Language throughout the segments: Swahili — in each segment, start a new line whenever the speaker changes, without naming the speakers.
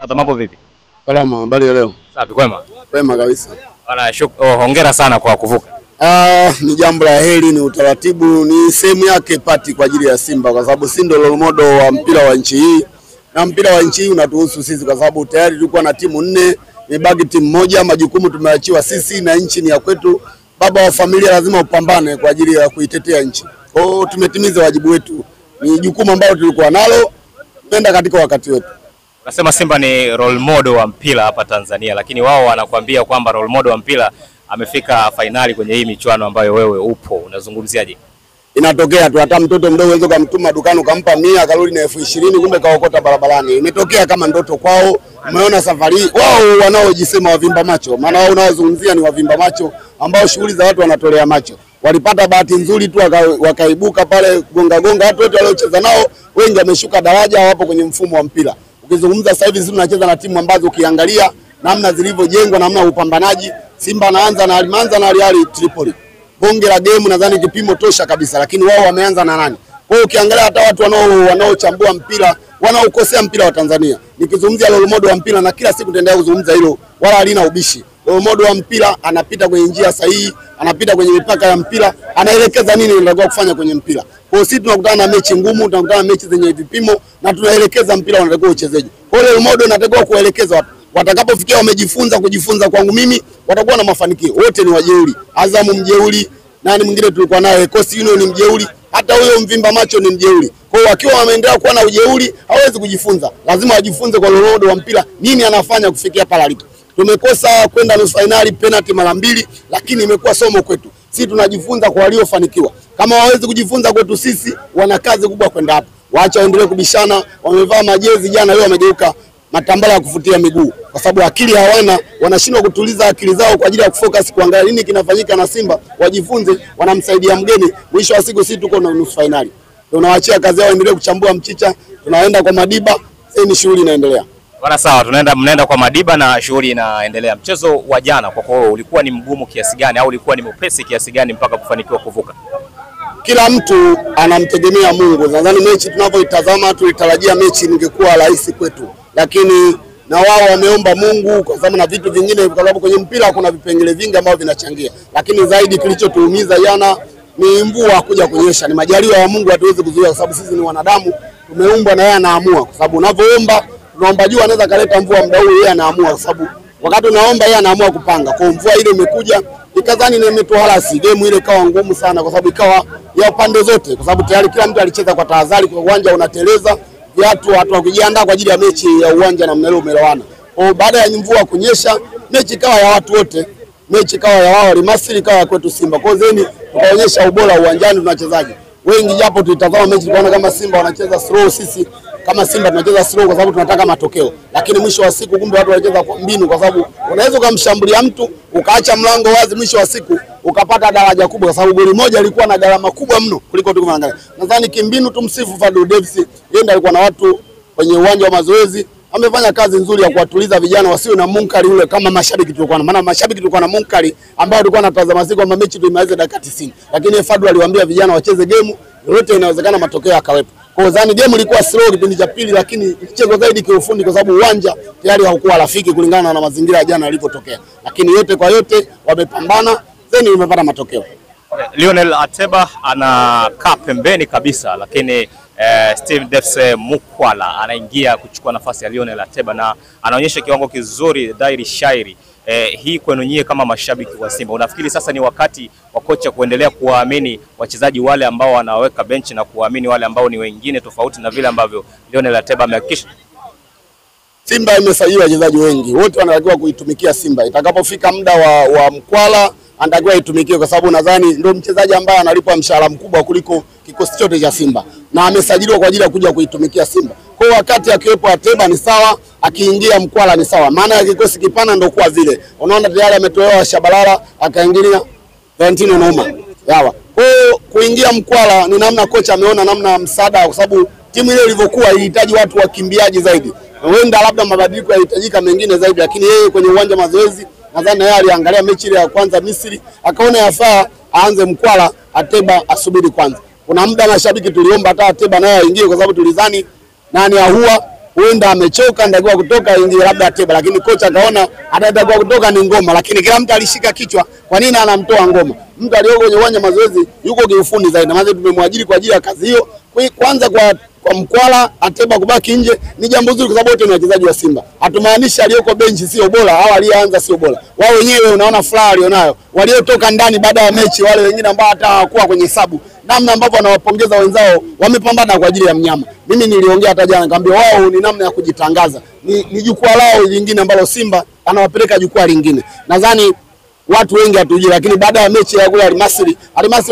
Hata mambo vipi?
Salama, habari ya leo?
Safi, kwema.
Kwema kabisa.
Bana, hongera sana kwa kuvuka.
Ni jambo la heri, ni utaratibu, ni sehemu yake pati kwa ajili ya Simba kwa sababu si ndio role model wa mpira wa nchi hii. Na mpira wa nchi hii unatuhusu sisi kwa sababu tayari tulikuwa na timu 4, imebaki timu moja, majukumu tumeachiwa sisi na nchi ni ya kwetu. Baba wa familia lazima upambane kwa ajili ya kuitetea nchi. Kwa hiyo tumetimiza wajibu wetu. Ni jukumu ambalo tulikuwa nalo, tumeenda katika wakati wetu.
Nasema Simba ni role model wa mpira hapa Tanzania, lakini wao wanakuambia kwamba role model wa mpira amefika finali kwenye hii michuano ambayo wewe upo. Unazungumziaje?
Inatokea tu, hata mtoto mdogo unaweza kumtuma dukani ukampa 100 akarudi na 20,000 kumbe kaokota barabarani. Imetokea kama ndoto kwao. Umeona safari wao wanaojisema wavimba macho, maana wao unaozungumzia ni wavimba macho ambao shughuli za watu wanatolea macho. Walipata bahati nzuri tu wakaibuka pale gonga watu wote waliocheza nao wengi wameshuka daraja, wapo kwenye mfumo wa mpira. Ukizungumza sasa hivi sisi tunacheza na timu ambazo ukiangalia namna zilivyojengwa, namna upambanaji, Simba anaanza na Al Ahly Tripoli. Bonge la game nadhani kipimo tosha kabisa, lakini wao wameanza na nani? Kwa hiyo ukiangalia hata watu wanaochambua mpira, wanaokosea mpira wa Tanzania. Nikizungumzia role model wa mpira na kila siku nitaendelea kuzungumza hilo, wala halina ubishi. Role model wa mpira anapita kwenye njia sahihi, anapita kwenye mipaka ya mpira, anaelekeza nini unatakiwa kufanya kwenye mpira. Kwa hiyo sisi tunakutana na mechi ngumu, tunakutana na mechi zenye vipimo na tunaelekeza mpira unatakiwa uchezeje. Kwa hiyo role model anatakiwa kuelekeza watu. Watakapofikia kujifunza kwangu mimi watakuwa na mafanikio. Wote ni wajeuri. Azamu mjeuri, nani mwingine tulikuwa naye Coast Union ni mjeuri, hata huyo mvimba macho ni mjeuri. Kwa hiyo wakiwa wameendelea kuwa na ujeuri hawezi kujifunza. Lazima wajifunze kwa role model wa mpira nini anafanya kufikia pale alipo. Tumekosa kwenda nusu finali penalty mara 2, lakini imekuwa somo kwetu. Sisi tunajifunza kwa waliofanikiwa. Kama hawezi kujifunza kwetu sisi, wana kazi kubwa kwenda hapo. Waacha waendelee kubishana, wamevaa majezi jana leo wamegeuka matambala ya kufutia miguu kwa sababu akili hawana, wanashindwa kutuliza akili zao kwa ajili ya kufocus kuangalia nini kinafanyika na Simba, wajifunze, wanamsaidia mgeni. Mwisho wa siku sisi tuko na nusu finali. Tunawaachia kazi yao endelee kuchambua mchicha, tunaenda kwa Madiba, sasa ni shughuli inaendelea.
Bwana sawa, mnaenda kwa Madiba na shughuli inaendelea. Mchezo wa jana kwa kwao ulikuwa ni mgumu kiasi gani au ulikuwa ni mwepesi kiasi gani mpaka kufanikiwa kuvuka?
Kila mtu anamtegemea Mungu. Nadhani mechi tunavyoitazama tulitarajia mechi ingekuwa rahisi kwetu, lakini na wao wameomba Mungu kwa sababu na vitu vingine, kwa sababu kwenye mpira kuna vipengele vingi ambavyo vinachangia, lakini zaidi kilichotuumiza jana ni mvua kuja kunyesha. Ni majaliwa ya Mungu, hatuwezi kuzuia kwa sababu sisi ni wanadamu, tumeumbwa na yeye anaamua. Kwa sababu unavyoomba, tunaomba jua anaweza kaleta mvua muda huu, yeye anaamua kwa sababu wakati unaomba yeye anaamua kupanga. Kwa mvua ile imekuja ikadhani na imetuhalasi, game ile ikawa ngumu sana kwa sababu ikawa ya pande zote, kwa sababu tayari kila mtu alicheza kwa tahadhari, kwa uwanja unateleza, watu wakijiandaa kwa ajili ya mechi ya uwanja na mnelo umelewana. Kwa baada ya mvua kunyesha, mechi ikawa ya watu wote, mechi ikawa ya wao Al-Masry, ikawa ya kwetu Simba. Kwa zeni tukaonyesha ubora uwanjani tunachezaji. Wengi japo tulitazama mechi tukaona kama Simba wanacheza slow, sisi kama Simba tunacheza slow kwa sababu tunataka matokeo. Lakini mwisho wa siku kumbe watu wanacheza kwa mbinu, kwa sababu unaweza kumshambulia mtu ukaacha mlango wazi, mwisho wa siku ukapata daraja kubwa, kwa sababu goli moja ilikuwa na gharama kubwa mno kuliko tukiangalia. Nadhani kimbinu tumsifu Fadlu Davis, yeye ndiye alikuwa na watu kwenye uwanja wa mazoezi, amefanya kazi nzuri ya kuwatuliza vijana wasiwe na munkari ule kama mashabiki tulikuwa na. Maana mashabiki tulikuwa na munkari ambao tulikuwa tunatazama siku kwamba mechi tu imalize dakika 90. Lakini Fadlu aliwaambia vijana wacheze game, yote inawezekana matokeo yakawepo. Kwa hiyo game ilikuwa slow kipindi cha pili, lakini mchezo zaidi kiufundi kwa sababu uwanja tayari haukuwa rafiki kulingana na mazingira ya jana yalipotokea. Lakini yote kwa yote wamepambana, zeni umepata matokeo.
Lionel Ateba anakaa pembeni kabisa, lakini Steve Defse Mukwala anaingia kuchukua nafasi ya Lionel Ateba na anaonyesha kiwango kizuri dhairi shairi. Hii kwenu nyie kama mashabiki wa Simba, unafikiri sasa ni wakati wa kocha kuendelea kuwaamini wachezaji wale ambao wanaweka benchi na kuwaamini wale ambao ni wengine tofauti na vile ambavyo Lionel Ateba amehakikisha?
Simba imesajili wachezaji wengi, wote wanatakiwa kuitumikia Simba. Itakapofika muda wa Mkwala anatakiwa itumikie, kwa sababu nadhani ndio mchezaji ambaye analipwa mshahara mkubwa kuliko kikosi chote cha Simba na amesajiliwa kwa ajili ya kuja kuitumikia Simba. Kwa wakati akiwepo Ateba ni sawa, akiingia Mkwala ni sawa. Maana ya kikosi kipana ndio kwa vile. Unaona tayari ametolewa Shabalala akaingilia Valentino Noma. Yawa. Kwa kuingia Mkwala ni namna kocha ameona namna msaada, kwa sababu timu ile ilivyokuwa ilihitaji watu wakimbiaji zaidi. Huenda labda mabadiliko yahitajika mengine zaidi, lakini yeye kwenye uwanja mazoezi nadhani yeye aliangalia mechi ile ya kwanza Misri, akaona yafaa aanze Mkwala, Ateba asubiri kwanza. Kuna muda mashabiki tuliomba hata Ateba naye aingie kwa sababu tulidhani nani ahua huenda amechoka ndio kutoka ingie labda Ateba, lakini kocha akaona ataenda kutoka ni Ngoma, lakini kila mtu alishika kichwa, kwa nini anamtoa Ngoma? Mtu aliyoko kwenye uwanja mazoezi yuko kiufundi zaidi, maana tumemwajiri kwa ajili ya kazi hiyo. Kwanza kwa Mkwala Ateba kubaki nje ni jambo zuri, kwa sababu wote ni wachezaji wa Simba. Hatumaanishi aliyoko benchi sio bora au aliyeanza sio bora. Wao wenyewe unaona furaha walionayo. Waliotoka ndani baada ya mechi, wale wengine ambao hata hawakuwa kwenye hesabu, namna ambavyo wanawapongeza wenzao, wamepambana kwa ajili ya mnyama. Mimi niliongea hata jana nikamwambia wao ni namna ya kujitangaza. Ni jukwaa lao lingine ambalo Simba anawapeleka jukwaa lingine. Nadhani watu wengi hatujui, lakini baada ya mechi ya kule Al-Masry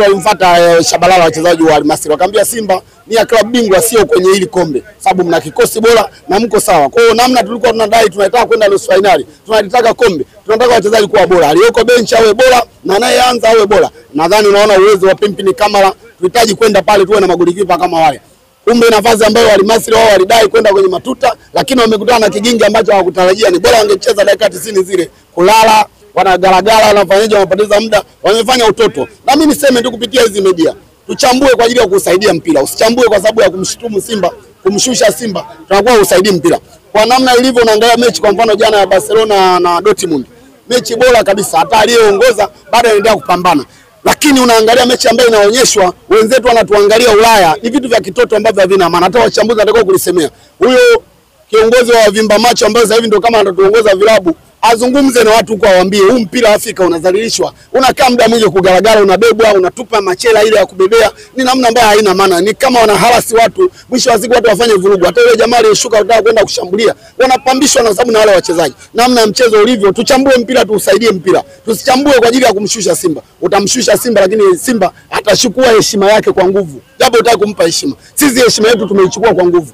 walimfuata Shabalala wachezaji wa Al-Masry wakamwambia Simba ni ya klabu bingwa, sio kwenye hili kombe, sababu mna kikosi bora na mko sawa. Kwa hiyo namna tulikuwa tunadai tunataka kwenda nusu finali, tunataka kombe, tunataka wachezaji kuwa bora, aliyoko benchi awe bora na anayeanza awe bora. Nadhani unaona uwezo wa Pimpini Kamara, tunahitaji kwenda pale tuwe na magolikipa kama wale. Kumbe nafasi ambayo Al-Masry wao walidai kwenda kwenye matuta, lakini wamekutana na kigingi ambacho hawakutarajia. Ni bora wangecheza dakika 90 zile, kulala wanagaragara, wanafanyaje, wanapoteza muda, wamefanya utoto. Na mimi niseme tu kupitia hizi media, tuchambue kwa ajili ya kusaidia mpira. Usichambue kwa sababu ya kumshutumu Simba, kumshusha Simba. Tunakuwa usaidii mpira. Kwa namna ilivyo unaangalia mechi kwa mfano jana ya Barcelona na Dortmund. Mechi bora kabisa, hata aliyeongoza bado anaendelea kupambana. Lakini unaangalia mechi ambayo inaonyeshwa, wenzetu wanatuangalia Ulaya, ni vitu vya kitoto ambavyo havina maana. Hata wachambuzi watakao kulisemea. Huyo kiongozi wa vimba macho ambaye sasa hivi ndio kama anatuongoza vilabu, azungumze na watu kwa waambie huu mpira wa Afrika unadhalilishwa. Unakaa muda mwingi kugaragara, unabebwa, unatupa machela ile ya kubebea. Ni namna ambayo haina maana. Ni kama wanaharasi watu, mwisho wa siku watu wafanye vurugu. Hata yule jamaa aliyeshuka kutaka kwenda kushambulia, wanapambishwa na sababu na wale wachezaji. Namna ya mchezo ulivyo, tuchambue mpira, tuusaidie mpira. Tusichambue kwa ajili ya kumshusha Simba. Utamshusha Simba lakini Simba atachukua heshima yake kwa nguvu. Japo utaki kumpa heshima. Sisi heshima yetu tumeichukua kwa nguvu.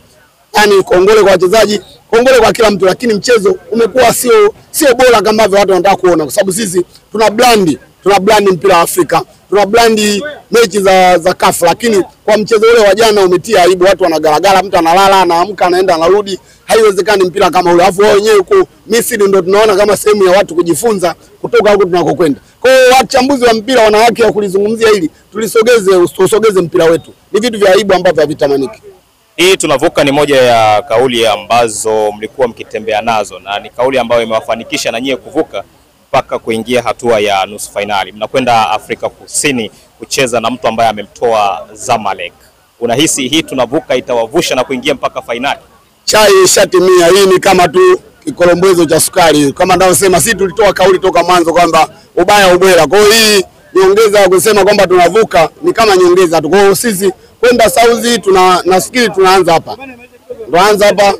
Yaani kongole kwa wachezaji, kongole kwa kila mtu, lakini mchezo umekuwa sio bora kama ambavyo watu wanataka kuona, kwa sababu sisi tuna blandi mpira wa Afrika, tuna blandi mechi za CAF, lakini kwa mchezo ule wa jana umetia aibu. Watu wanagaragara, mtu analala, anaamka, anaenda, anarudi. Haiwezekani mpira kama ule. Alafu wao wenyewe huko Misri ndio tunaona kama sehemu ya watu kujifunza kutoka huko tunakokwenda. Kwa hiyo wachambuzi wa mpira wana haki ya kulizungumzia hili, usogeze mpira wetu. Ni vitu vya aibu ambavyo havitamaniki.
Hii tunavuka ni moja ya kauli ambazo mlikuwa mkitembea nazo, na ni kauli ambayo imewafanikisha na nyie kuvuka mpaka kuingia hatua ya nusu finali. Mnakwenda Afrika Kusini kucheza na mtu ambaye amemtoa Zamalek. Unahisi hii tunavuka itawavusha na kuingia mpaka finali?
Chai shatimia, hii ni kama tu kikolombezo cha sukari. Kama ninavyosema, sisi tulitoa kauli toka mwanzo kwamba ubaya ubwela. Kwa hiyo hii nyongeza kusema kwamba tunavuka ni kama nyongeza tu. Kwa hiyo sisi kwenda Saudi nafikiri tunaanza hapa. Tunaanza hapa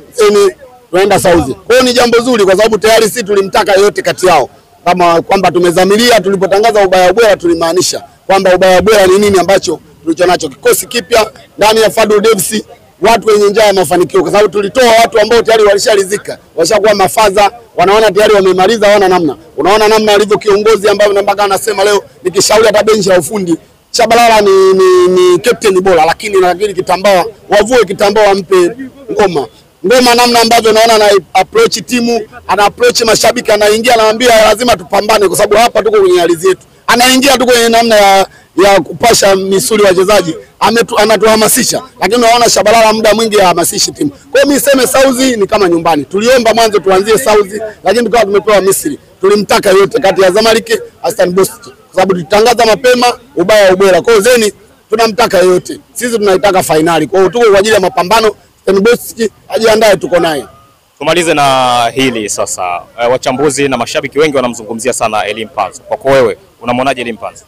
tunaenda Saudi. Kwa hiyo ni jambo zuri kwa sababu tayari sisi tulimtaka yote kati yao. Kama kwamba tumezamilia, tulipotangaza ubaya bwela tulimaanisha kwamba ubaya bwela ni nini ambacho tulicho nacho. Kikosi kipya ndani ya Fadlu Davids, watu wenye njaa ya mafanikio, kwa sababu tulitoa watu ambao tayari walishalizika, washakuwa mafaza, wanaona tayari wamemaliza, hawana namna. Unaona namna alivyo kiongozi ambaye mpaka anasema leo nikishauri hata benchi ya ufundi Shabalala ni captain bora, lakini kitambaa, wavue kitambaa wampe Ngoma namna ambavyo naona ana approach timu, ana approach mashabiki, anaingia anawaambia lazima tupambane kwa sababu hapa tuko kwenye hali zetu. Anaingia tu kwenye namna ya kupasha misuli wachezaji, anatuhamasisha, lakini unaona Shabalala muda mwingi hahamasishi timu. Kwa hiyo mimi niseme Saudi ni kama nyumbani. Tuliomba mwanzo tuanzie Saudi, lakini tukawa tumepewa Misri. Tulimtaka yote kati ya Zamalek, Aston Villa, kwa sababu tulitangaza mapema ubaya ubwela. Kwa hiyo zeni tunamtaka yote. Sisi tunaitaka finali. Kwa hiyo tuko kwa ajili ya mapambano. Stenboski ajiandae, tuko naye.
Tumalize na hili sasa. Wachambuzi na mashabiki wengi wanamzungumzia sana Elie Mpanzu. Kwa wewe unamwonaje Elie Mpanzu?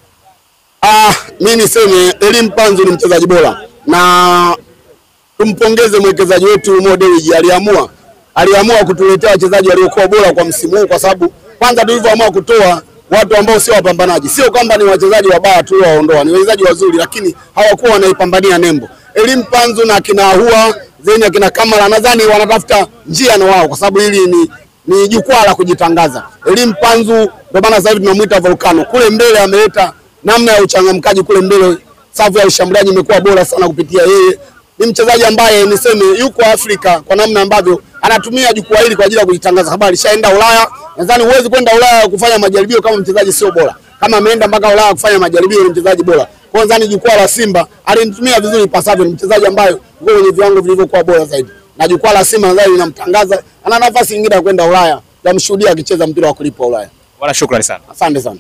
Mimi niseme Elie Mpanzu ni mchezaji bora. Na tumpongeze mwekezaji wetu Mo Dewji, aliamua kutuletea wachezaji waliokuwa bora kwa msimu huu, kwa sababu kwanza tulivyoamua kutoa watu ambao sio wapambanaji. Sio kwamba ni wachezaji wabaya tu waondoa, ni wachezaji wazuri lakini hawakuwa wanaipambania nembo. Elie Mpanzu na kina Ahua zeni akina Kamara nadhani wanatafuta njia na wao, kwa sababu hili ni jukwaa la kujitangaza. Elie Mpanzu ndio maana sasa hivi tunamuita Volcano. Kule mbele ameleta namna ya uchangamkaji kule mbele, safu ya ushambuliaji imekuwa bora sana kupitia yeye. Ni mchezaji ambaye niseme yuko Afrika kwa namna ambavyo anatumia jukwaa hili kwa ajili ya kujitangaza. Habari alishaenda Ulaya. Nadhani huwezi kwenda Ulaya kufanya majaribio kama mchezaji sio bora. Kama ameenda mpaka Ulaya kufanya majaribio, ni mchezaji bora. Kwanza ni jukwaa la Simba, alinitumia vizuri pasavyo, ni mchezaji ambaye yuko kwenye viwango vilivyokuwa bora zaidi. na jukwaa la Simba nadhani linamtangaza, ana nafasi nyingine ya kwenda Ulaya. Namshuhudia akicheza mpira wa kulipwa Ulaya.
Bwana, shukrani sana.
Asante sana.